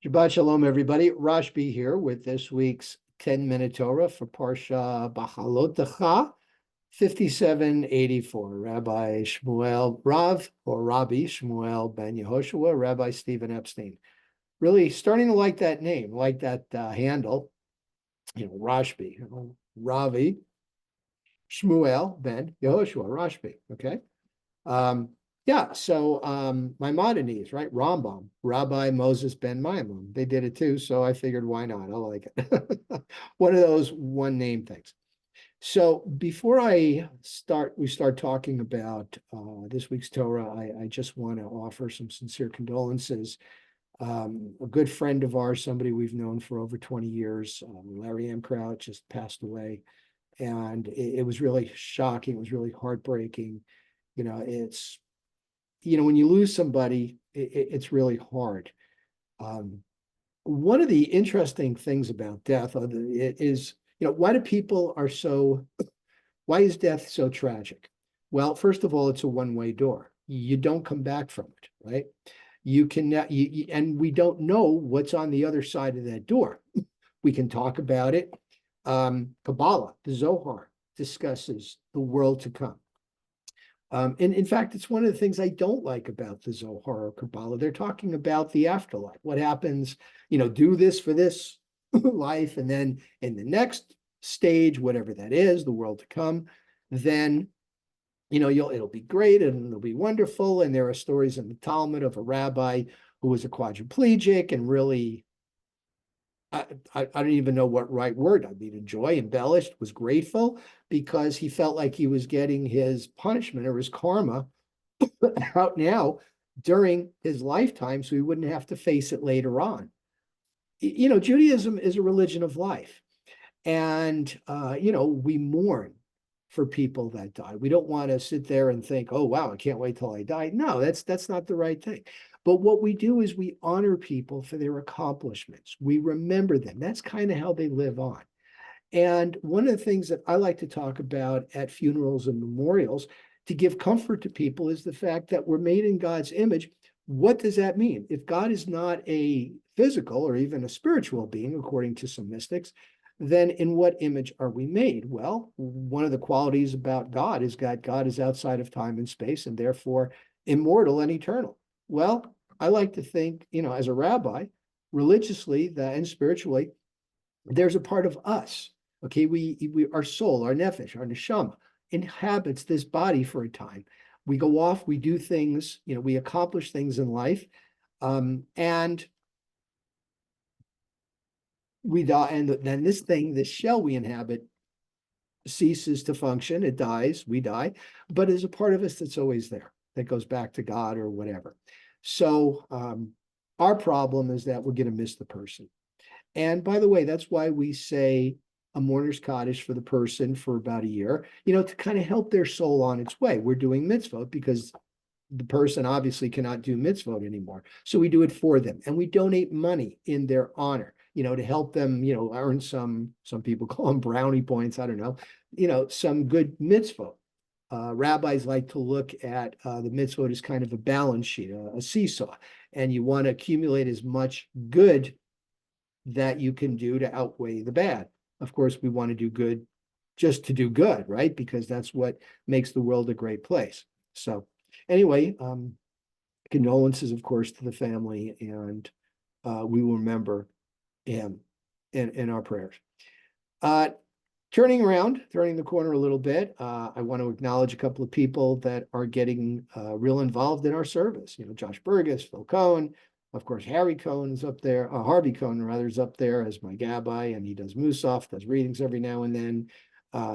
Shabbat Shalom, everybody. Rashbi here with this week's 10-minute Torah for Parashat Beha'alotcha, 5784. Rabbi Shmuel Rav, or Rabbi Shmuel ben Yehoshua, Rabbi Stephen Epstein. Really starting to like that name, like that handle, Rashbi, Ravi Shmuel ben Yehoshua, Rashbi, okay? Maimonides, right? Rambam, Rabbi Moses ben Maimon. They did it too, so I figured why not? I like it. One of those one name things. So before we start talking about this week's Torah, I just want to offer some sincere condolences. A good friend of ours, somebody we've known for over 20 years, Larry Amkraut, just passed away. And it was really shocking. It was really heartbreaking. When you lose somebody, it's really hard. One of the interesting things about death is, why is death so tragic? Well, first of all, it's a one-way door. You don't come back from it, right? And we don't know what's on the other side of that door. We can talk about it. Kabbalah, the Zohar, discusses the world to come. And in fact, it's one of the things I don't like about the Zohar or Kabbalah. They're talking about the afterlife. What happens, do this for this life, and then in the next stage, whatever that is, the world to come, then, it'll be great and it'll be wonderful. And there are stories in the Talmud of a rabbi who was a quadriplegic and really, I don't even know what right word. Embellished, was grateful because he felt like he was getting his punishment or his karma out now during his lifetime, so he wouldn't have to face it later on. Judaism is a religion of life. And, we mourn for people that die. We don't want to sit there and think, oh, wow, I can't wait till I die. No, that's not the right thing. But what we do is we honor people for their accomplishments. We remember them. That's kind of how they live on. And one of the things that I like to talk about at funerals and memorials to give comfort to people is the fact that we're made in God's image. What does that mean? If God is not a physical or even a spiritual being, according to some mystics, then in what image are we made? Well, one of the qualities about God is that God is outside of time and space and therefore immortal and eternal. Well, I like to think, as a rabbi, religiously and spiritually, there's a part of us. Okay, our soul, our nefesh, our neshama inhabits this body for a time. We go off, we do things, we accomplish things in life, and we die. And then this shell we inhabit ceases to function. It dies, we die, but there's a part of us that's always there, that goes back to God or whatever. So our problem is that we're going to miss the person. And by the way, that's why we say a mourner's Kaddish for the person for about a year, to kind of help their soul on its way. We're doing mitzvot because the person obviously cannot do mitzvot anymore. So we do it for them. And we donate money in their honor, to help them, earn some people call them brownie points. I don't know, some good mitzvot. Rabbis like to look at the mitzvot as kind of a balance sheet, a seesaw, and you want to accumulate as much good that you can do to outweigh the bad. Of course, we want to do good just to do good, right? Because that's what makes the world a great place. So anyway, condolences, of course, to the family, and we will remember him in our prayers. Turning the corner a little bit, I want to acknowledge a couple of people that are getting real involved in our service. Josh Burgess, Phil Cohen, of course, Harvey Cohen is up there is up there as my gabbai, and he does Musaf, does readings every now and then.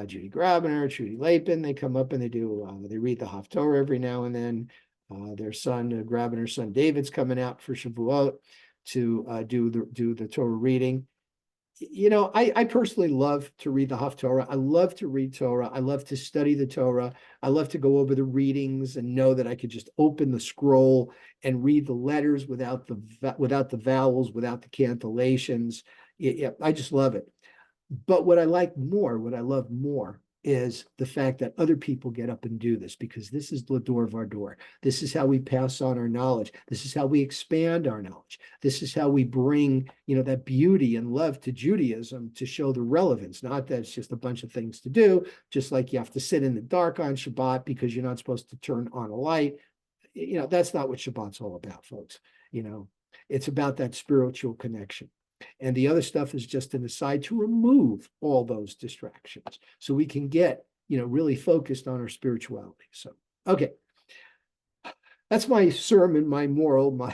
Judy Grabiner, Trudy Lapin, they come up and they read the Haftorah every now and then. Their son, Grabiner's son, David's coming out for Shavuot to do the Torah reading. I personally love to read the Haftorah. I love to read Torah. I love to study the Torah. I love to go over the readings and know that I could just open the scroll and read the letters without the vowels, without the cantillations. I just love it. But what I love more is the fact that other people get up and do this, because this is the door of our door. This is how we pass on our knowledge. This is how we expand our knowledge. This is how we bring, that beauty and love to Judaism, to show the relevance, not that it's just a bunch of things to do, just like you have to sit in the dark on Shabbat because you're not supposed to turn on a light. That's not what Shabbat's all about, folks. It's about that spiritual connection. And the other stuff is just an aside to remove all those distractions so we can get, really focused on our spirituality. So, okay. That's my sermon, my moral,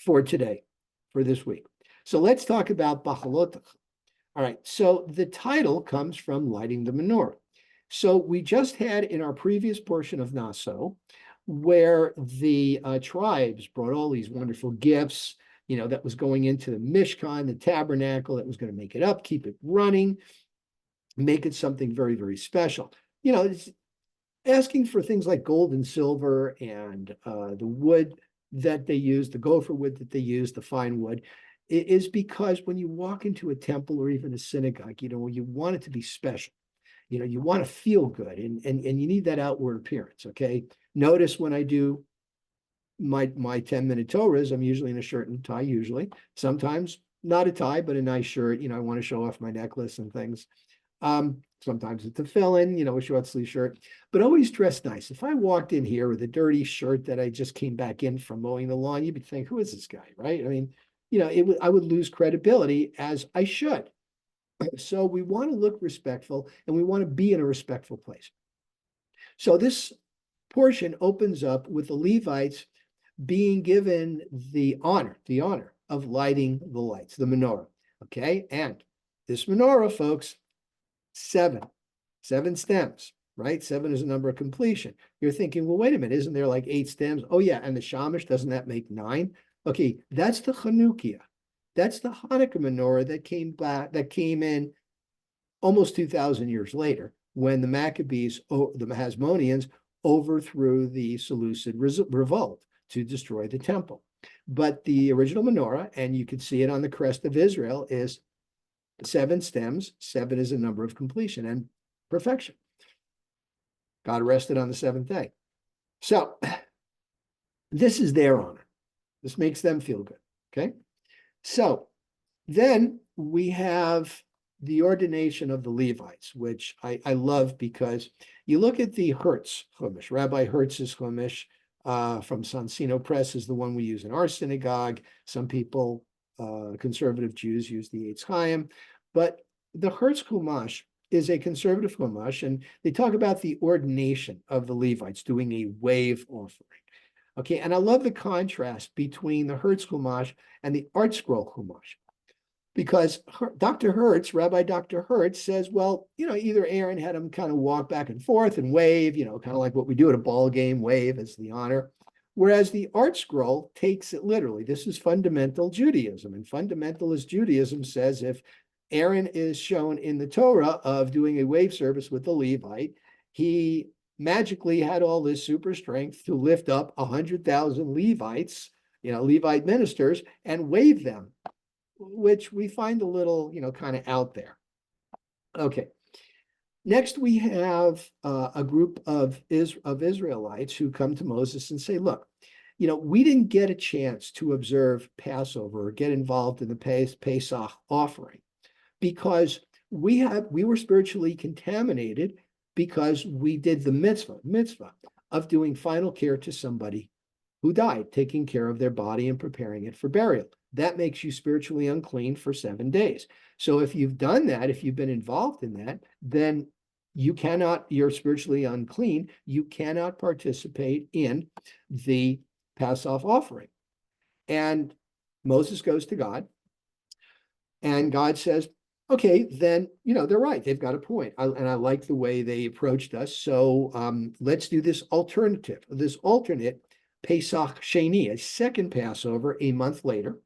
for today, for this week. So let's talk about Beha'alotcha. All right. So the title comes from lighting the menorah. So we just had in our previous portion of Naso, where the tribes brought all these wonderful gifts, that was going into the Mishkan, the tabernacle, that was going to make it up, keep it running, make it something very, very special. It's asking for things like gold and silver and the wood that they use, the gopher wood that they use, the fine wood, is because when you walk into a temple or even a synagogue, you want it to be special. You want to feel good, and you need that outward appearance, okay? Notice when I do my 10-minute Torahs, I'm usually in a shirt and tie, usually. Sometimes not a tie, but a nice shirt. I want to show off my necklace and things. Sometimes it's a fill-in, a short sleeve shirt, but always dress nice. If I walked in here with a dirty shirt that I just came back in from mowing the lawn, you'd be thinking, who is this guy, right? I mean, I would lose credibility, as I should. So we want to look respectful, and we want to be in a respectful place. So this portion opens up with the Levites being given the honor of lighting the lights, the menorah. Okay. And this menorah, folks, seven stems, right? 7 is a number of completion. You're thinking, well, wait a minute, isn't there like 8 stems? Oh yeah. And the shamash, doesn't that make 9? Okay. That's the Chanukiah. That's the Hanukkah menorah that came in almost 2,000 years later, when the Maccabees, the Hasmoneans, overthrew the Seleucid revolt to destroy the temple. But the original menorah, and you can see it on the crest of Israel, is 7 stems. 7 is a number of completion and perfection. God rested on the 7th day. So this is their honor. This makes them feel good, okay? So then we have the ordination of the Levites, which I love, because you look at the Hertz Chumash, Rabbi Hertz's Chumash from Sansino Press is the one we use in our synagogue. Some people, conservative Jews, use the Eitz Chaim, but the Hertz Chumash is a conservative Chumash, and they talk about the ordination of the Levites doing a wave offering. Okay, and I love the contrast between the Hertz Chumash and the Art Scroll Chumash, because Rabbi Dr. Hertz says, well, either Aaron had him kind of walk back and forth and wave, kind of like what we do at a ball game, wave as the honor. Whereas the Art Scroll takes it literally. This is fundamental Judaism. And fundamentalist Judaism says if Aaron is shown in the Torah of doing a wave service with the Levite, he magically had all this super strength to lift up 100,000 Levites, Levite ministers, and wave them, which we find a little, kind of out there. Okay. Next, we have a group of Israelites who come to Moses and say, look, we didn't get a chance to observe Passover or get involved in the Pesach offering because we were spiritually contaminated because we did the mitzvah of doing final care to somebody who died, taking care of their body and preparing it for burial. That makes you spiritually unclean for 7 days. So if you've done that, if you've been involved in that, then you're spiritually unclean. You cannot participate in the Passover offering. And Moses goes to God, and God says, okay, then, they're right. They've got a point. And I like the way they approached us. So let's do this alternate Pesach Sheni, a second Passover, a month later,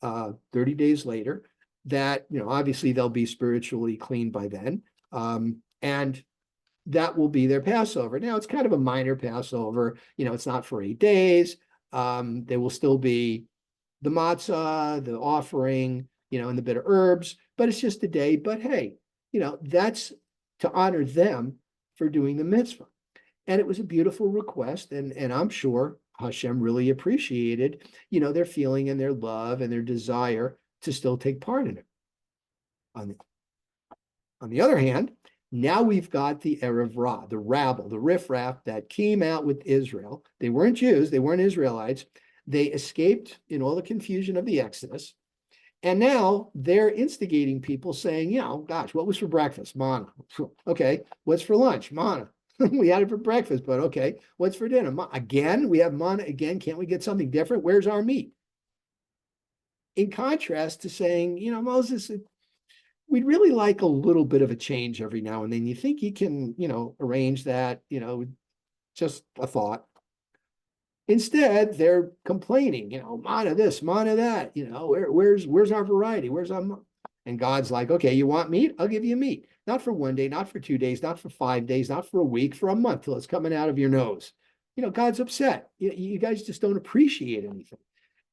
30 days later, that, obviously they'll be spiritually clean by then. And that will be their Passover. Now, it's kind of a minor Passover. It's not for 8 days. There will still be the matzah, the offering, and the bitter herbs, but it's just a day. But hey, that's to honor them for doing the mitzvah. And it was a beautiful request. And I'm sure Hashem really appreciated, their feeling and their love and their desire to still take part in it. On the other hand, now we've got the Erev Ra, the rabble, the riffraff that came out with Israel. They weren't Jews, they weren't Israelites. They escaped in all the confusion of the Exodus. And now they're instigating people saying, gosh, what was for breakfast? Manna. Okay, what's for lunch? Manna. We had it for breakfast, but okay, what's for dinner? Again, we have manna again. Can't we get something different? Where's our meat? In contrast to saying, Moses, we'd really like a little bit of a change every now and then. You think you can, arrange that, just a thought. Instead, they're complaining, manna this, manna that, where's our variety? Where's our, and God's like, okay, you want meat? I'll give you meat. Not for 1 day, not for 2 days, not for 5 days, not for a week, for a month till it's coming out of your nose. God's upset. You guys just don't appreciate anything.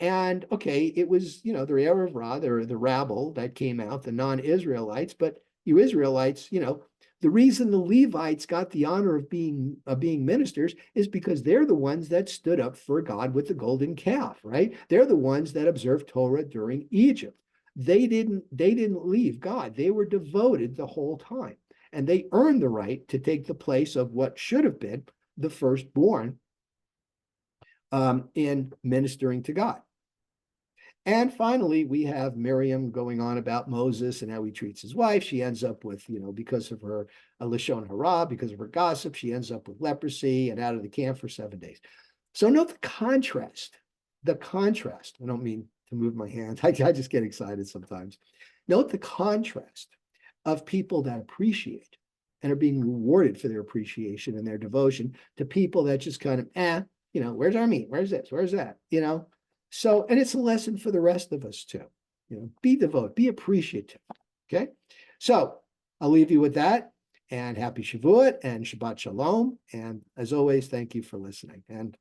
And okay, it was, the Erev Ra, the rabble that came out, the non-Israelites, but you Israelites, the reason the Levites got the honor of being ministers is because they're the ones that stood up for God with the golden calf, right? They're the ones that observed Torah during Egypt. They didn't leave God. They were devoted the whole time. And they earned the right to take the place of what should have been the firstborn in ministering to God. And finally, we have Miriam going on about Moses and how he treats his wife. She ends up with, because of her Lashon Hara, because of her gossip, she ends up with leprosy and out of the camp for 7 days. So note the contrast. I don't mean to move my hands. I just get excited sometimes. Note the contrast of people that appreciate and are being rewarded for their appreciation and their devotion to people that just kind of, where's our meat? Where's this? Where's that? So, and it's a lesson for the rest of us too. Be devoted, be appreciative. Okay. So I'll leave you with that, and happy Shavuot and Shabbat Shalom. And as always, thank you for listening. And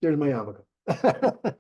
there's my yarmulke.